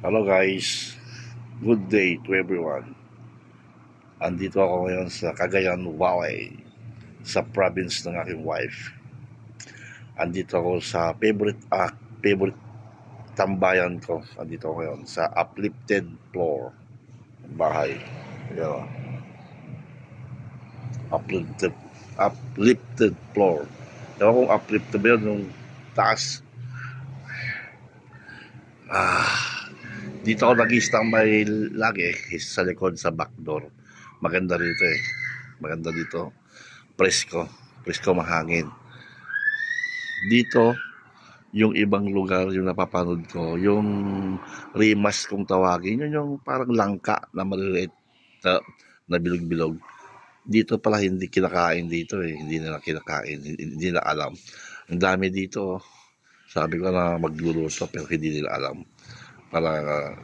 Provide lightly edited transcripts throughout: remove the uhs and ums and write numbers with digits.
Hello guys, good day to everyone. Andito ako ngayon sa Cagayan Valley, sa province ng aking wife. Andito ako sa favorite tambayan ko. Andito ako ngayon sa uplifted floor bahay. Ayan, uplifted floor. Ewan kung uplifted ba yun, yung taas. Dito ako nag-standby lagi sa likod sa back door. Maganda rito eh. Maganda dito. Presko. Presko mahangin. Dito, yung ibang lugar, yung napapanood ko, yung rimas kung tawagin, yun yung parang langka na maliliit na bilog-bilog. Dito pala hindi kinakain dito eh. Hindi nila kinakain. Hindi nila alam. Ang dami dito. Sabi ko na magluluto pero hindi nila alam. Para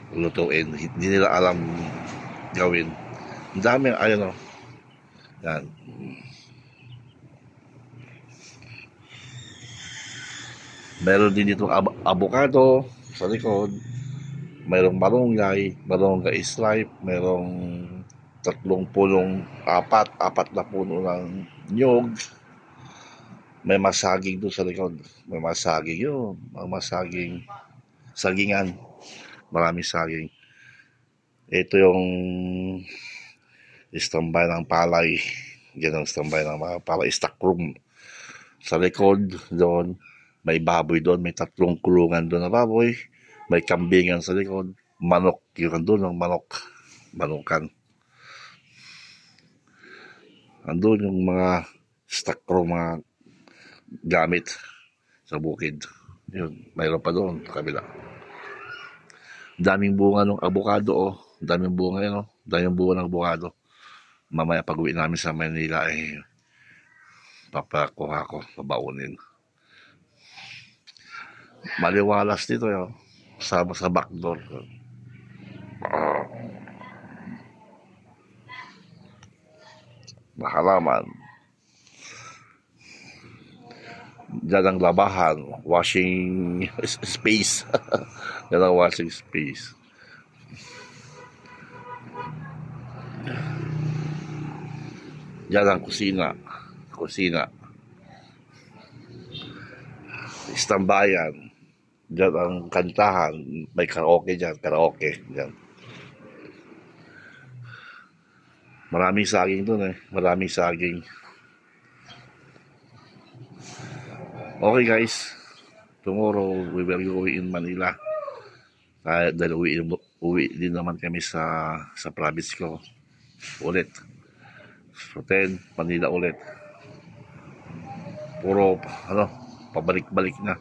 lutuin. Hindi nila alam gawin. Ang dami, ayun o. Yan. Meron din dito avocado sa likod. Mayroong malunggay stripe, mayroong apat na puno ng nyog. May masaging doon sa likod. May masaging yun. Sagingan. Maraming saging. Ito yung istambay ng palay. Yan ang istambay ng mga palay. Stock room. Sa likod doon, may baboy doon. May 3 kulungan doon na baboy. May kambingan sa likod. Manok. Yung doon ng manok. Manukan. Andun yung mga stock room, mga gamit sa bukid. Yun, mayroon pa doon sa kabila. Daming bunga ng avocado oh. Daming bunga yun oh. Daming bunga ng avocado. Mamaya pag uwi namin sa Manila eh papakuha ko, pabaunin. Maliwalas dito yun. Sa back door. Nakalaman. Diyan ang labahan. Washing space. Yan ang washing space. Diyan ang kusina. Istambayan. Diyan ang kantahan. May karaoke dyan. Dyan. Maraming saging dun eh. Maraming saging. Okay guys. Tomorrow we will go in Manila. Dahil uwi din naman kami sa province ko. Ulit. So 10, Manila ulit. Puro, pabalik-balik na.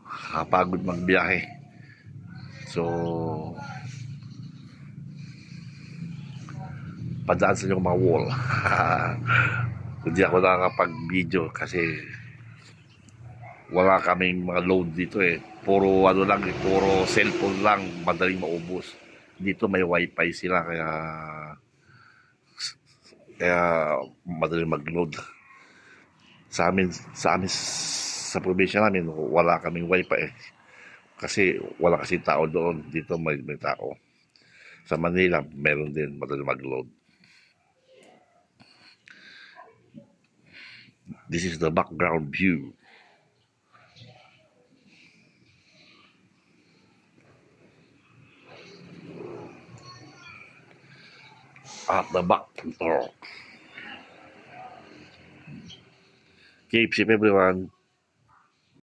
Kapagod magbiyahe. So, padaan sa inyong mga wall. Hindi ako nakakapag-video kasi wala kaming mga load dito eh. Puro puro cellphone lang, madaling maubos. Dito may wifi sila kaya madaling mag-load. Sa amin sa probinsya namin wala kaming wifi eh. Kasi wala kasi tao doon. Dito may tao. Sa Manila meron din, madaling mag-load. This is the background view. At the back door. Keep safe everyone.